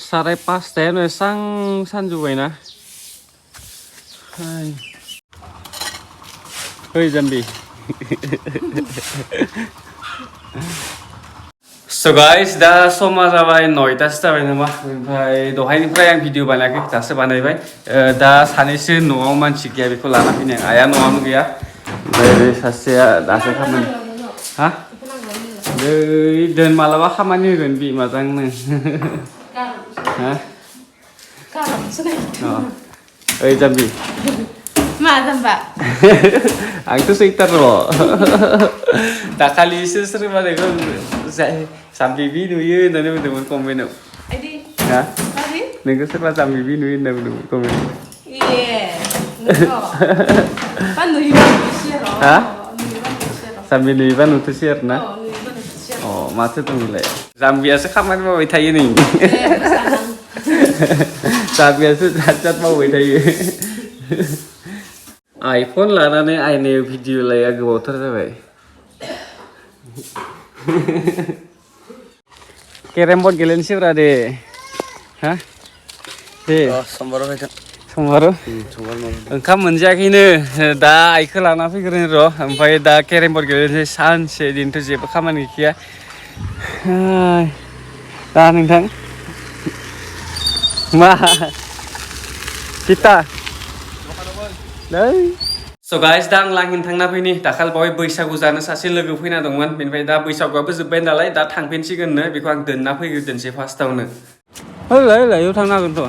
5:30 सानजुबायना Hơi Jambi. So guys, दा समा जाबाय 9:00 जाबाय नामा ओमफ्राय दहायनिफ्राय आं भिडिअ बानायाखै दासो बानायबाय दा सानैसो न'आव मानसि गैया बेखौ लाना फैनाय आइया न'आवनो गैया ओमफ्राय बे सासेया दासो खामानि हा दोन मालाबा खामानि होगोन बि मोजांनो हा ओइ जाम्बि मा जाम्बा आंथ' सैथार र' दाखालिसो सोरबा नोंखौ जाम्बिबि नुयो होननानै बुंदोंमोन कमेन्टआव हा नोंखौ सोरबा जाम्बिबि नुयो होनना बुंदोंमोन कमेन्टआव हा जाम्बि नुयोबा नुथोसै आरो ना अ माथो दं बेलाय जाम्बियासो खामानि मावबाय थायो नै जाम्बियासो जात मावबाय थायो आइफन लानानै आइनायाव भिडिअ लाया गोबावथार जाबाय केरेम बर्ड गेलेनोसैब्रा दे हा दे समबार ओंखाम मोनजायाखैनो दा आइखौ लाना फैग्रोनो र' ओमफ्राय दा केरेम बर्ड गेलेनोसै सानसे दिनथ' जेबो खामानि गैया दा नोंथां मा kita So guys, दा आं लांगिन थांना फैनि दाखाल बावै बैसागु जानो सासे लोगो फैना दंमोन बेनिफ्राय दा बैसागुआबो जोब्बाय नालाय दा थांफिनसिगोननो बेखौ आं दोनना फैग्रोदोनसै फार्स्टआवनो ओइ इयाव थांनो हागोनथ'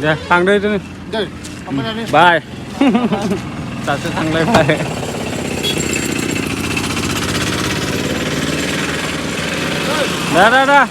दे थांदो जोङो बाय दासो थांलायबाय दा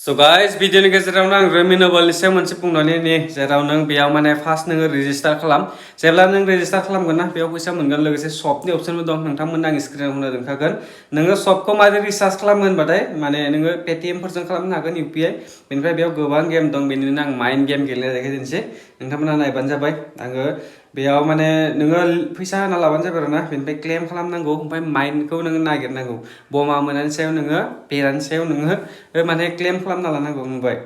So guys, भिडिअनि गेजेरावनो आं रिनिउवेबलनि सायाव मोनसे बुंनानै ने जेराव नों बेयाव माने फार्स्ट नोङो रेजिस्टार खालाम जेब्ला नों रेजिस्टार खालामगोन ना बेयाव फैसा मोनगोन लोगोसे शपनि अपसनबो दं नोंथांमोननो आं स्क्रिनाव होना दोनखागोन नोङो शपखौ मारै रिचार्ज खालामो होनबाथाय माने नोङो पेटिएम फोरजों खालामनो हागोन इउपिआई बेनिफ्राय बेयाव गोबां गेम दं बेनिनो आं माइन्ड गेम गेलेना देखायदिनोसै नोंथांमोना नायबानो जाबाय आङो बेयाव माने नोङो फैसा होना लाबानो जाबाय आरोना बेनिफ्राय क्लेम खालामनांगौ ओमफ्राय माइन्डखौ नोङो नागिरनांगौ बमा मोननायनि सायाव नोङो बेरानि सायाव नोङो माने क्लेम खालामना लानांगौ नुबाय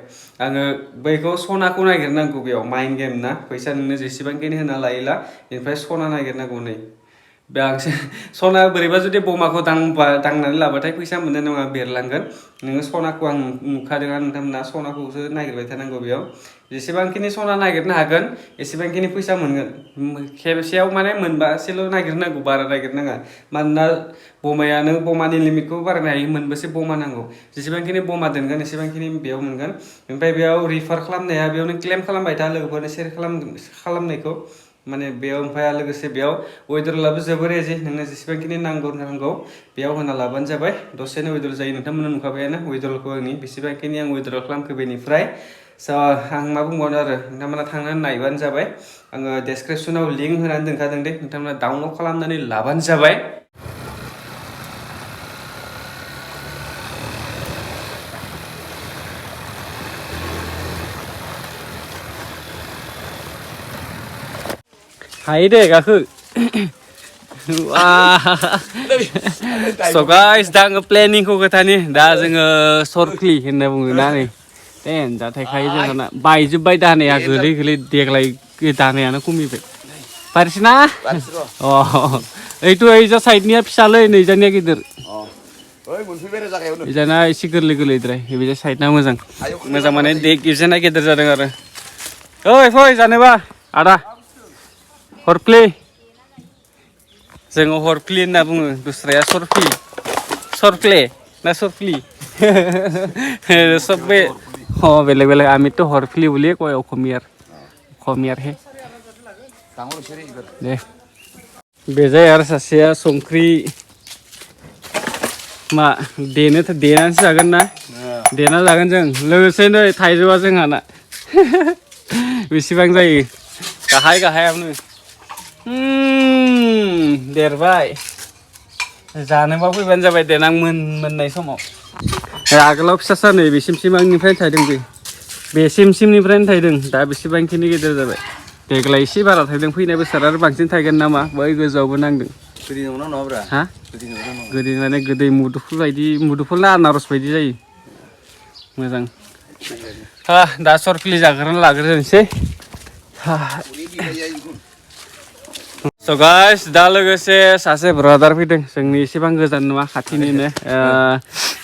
आङो बैखौ सनाखौ नागिरनांगौ बेयाव माइन्ड गेम ना फैसा नोंनो जेसेबांखिनि होना लायोला बेनिफ्राय सना नागिरनांगौ नै बांसिन सना बोरैबा जुदि बमाखौ दांनानै लाबाथाय फैसा मोननाय नङा बेरलांगोन नोङो सनाखौ आं नुखादों नोंथांमोना सनाखौसो नागिरबाय थानांगौ बेयाव जेसेबांखिनि सना नागिरनो हागोन एसेबांखिनि फैसा मोनगोन खेबसेयाव माने मोनबासेल' नागिरनांगौ बारा नागिरनाङा मानोना बमाया नों बमानि लिमिटखौ बारायनो हायो मोनबेसे बमा नांगौ जेसेबांखिनि बमा दोनगोन एसेबांखिनि बेयाव मोनगोन ओमफ्राय बेयाव रिफार खालामनाया बेयाव नों क्लेम खालामबाय था लोगोफोरनो सेयार खालामनायखौ माने बेयाव ओमफ्राय लोगोसे बेयाव उइड्रलाबो जोबोर इजि नोंनो जेसेबांखिनि नांगौ बेयाव होना लाबानो जाबाय दसेनो उइड्रल जायो नोंथांमोननो नुखाबायानो उइड्रलखौ आंनि बेसेबांखिनि आं उइड्रल खालामखो बेनिफ्राय स' आं मा बुंबावनो आरो नोंथांमोना थांनानै नायबानो जाबाय आङो डेसक्रिपसनाव लिंक होनानै दोनखादों दे नोंथांमोना डाउनलड खालामनानै लाबानो जाबाय हायो दे गाखो So guys, दा आङो प्लेनिंखौ खोथानि दा जोङो सरख्लि होनना बुङो ना नै दा थायखायो जोंहा बायजोब्बाय दानाया गोलै देग्लाय दानायानो खमिबाय पारसिना अ ओइथ' ओइजा साइडनिया फिसालै नैजानिया गिदिर इजाना एसे गोरलैद्राय बेजा साइडना मोजां माने इजाना गिदिर जादों आरो ओइ फै जानोबा आदा हरफ्लि जोङो हरफ्लि होनना बुङो दस्राया सरफ्ले ना सरफ्लि सब बे बेलेग आमी तो हरफ्ली बोलिए कोई अखमियार है दे बेजाय आरो सासेया संख्रि मा देनानैसो जागोन ना देना जागोन जों लोगोसे नै थाइजौआ जोंहाना बेसेबां जायो गाहायावनो देरबाय जानोबा फैबानो जाबाय देनां मोननाय समाव आगोलाव फिसा नै बेसिम आंनिफ्राय थायदों बे बे सिमनिफ्रायनो थायदों दा बेसेबांखिनि गेदेर जाबाय देग्लाय एसे बारा थायदों फैनाय बोसोर आरो बांसिन थायगोन नामा बै गोजौआवबो नांदों गोदै नंगौना नङाब्रा हा गोदै नंगौना नङा गोदै माने गोदै मुदुफुल ना आनारस बायदि जायो मोजां दा सरफिलि जाग्रोना लाग्रोनोसै स' गाइस दा लोगोसे सासे ब्रादार फैदों जोंनि एसेबां गोजान नङा खाथिनिनो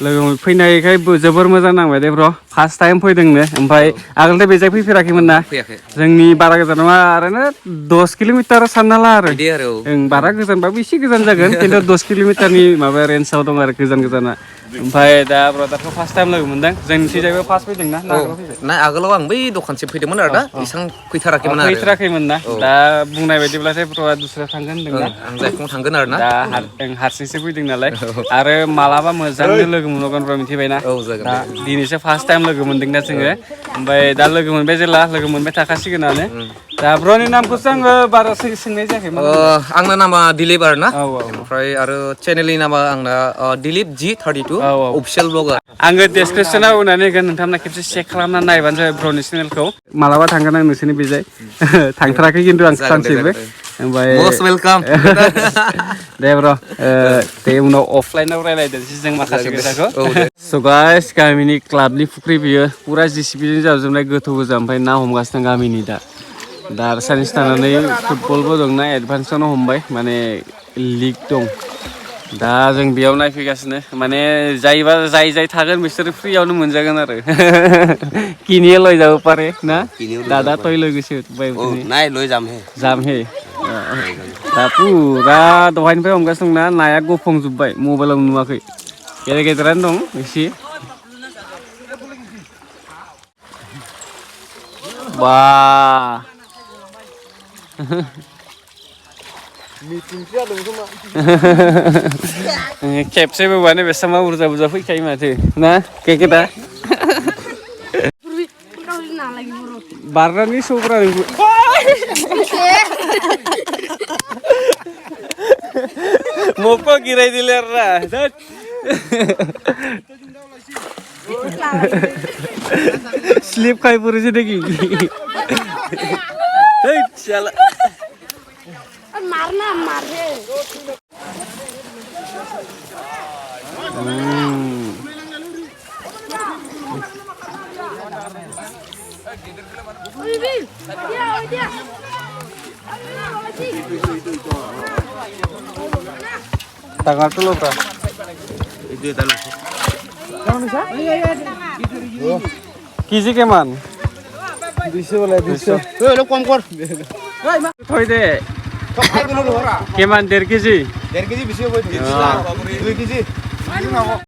लोगो फैनायखाय जोबोर मोजां नांबाय दे ब्र' फार्स्ट टाइम फैदोंनो ओमफ्राय आगोलथ' बेजाय फैफेराखैमोन ना फैयाखै जोंनि बारा गोजान नङा ओरैनो 10 किल'मिटार सानना ला आरो बिदि आरो बारा गोजानबाबो एसे गोजान जागोन खिन्थु 10 किल'मिटारनि माबा रेन्जआव दं आरो गोजाना ओमफ्राय दा ब्रादारखौ फार्स्ट टाइम लोगो मोनदों जोंनिथिंजायबो फार्स्ट फैदों ना ना आगोलाव आं बै दखानसिम फैदोंमोन आरो दा इसां फैथाराखैमोन ना दा बुंनाय बायदिब्लाथाय ब्र'आ दुसरा थांगोन होनदोंना आं जायखौ थांगोन आरो ना दा हारसिंसो फैदों नालाय आरो मालाबा मोजांनो लोगो मोनगोन ब्र' मिथिबायना दा दिनैसो फार्स्ट टाइम लोगो मोनदोंना जोङो ओमफ्राय दा लोगो मोनबाय जेला लोगो मोनबाय थाखासिगोनानो दा ब्र'नि नामखौसो आङो बारा सोंनाय जायाखै आंना नामा दिलीप आरो ना ओमफ्राय आरो चेनेलनि नामा आंना दिलीप G32 अफिसियेल ब्लगार आङो डेसक्रिपसनाव होनानै होगोन नोंथांमोना खेबसे चेक खालामना नायबानो जाबाय ब्र'नि चेनेलखौ मालाबा थांगोन आं नोंसोरनि बेजाय थांथाराखै खिन्थु आं सानसेबो ओमफ्राय मस्ट वेलकाम दे ब्र' दे उनाव अफलाइनाव रायलायदोंसै जों माखासे खोथाखौ स' गाइस गामिनि क्लाबनि फुख्रि बियो पुरा जिसिबिजों जाजोबनाय गोथौ गोजा ओमफ्राय ना हमगासिनो गामिनि दा आरो साननैसो थानानै फुटबलबो दंना एडभान्सआवनो हमबाय माने लिग दं दा जों बेयाव नायफैगासिनो माने जाय थागोन बिसोरो फ्रियावनो मोनजागोन आरो किनिয়ে লৈ যাব পাৰে ना दादा तय লৈ গৈছে নাই লৈ जामहे दा पुरा दहायनिफ्राय हमगासिनो दंना नाया गफंजोब्बाय मबाइलाव नुवाखै गेदेरानो दं एसे बा खेबसे बोबानो बेसेबां बुरजा फैखायो माथो ना केकेटा बारनानै सौग्रा मको गिरायदिले आरोना स्लिप खाइ परेছে দেখি এই শালা मारना मार दे Tangan dulu, Bro. Itu tadi. Kisi keman? 200 boleh 200. Lo kom kor. Thôi deh. Keman 1.5 kg. 1.5 kg bisa buat 2 kg.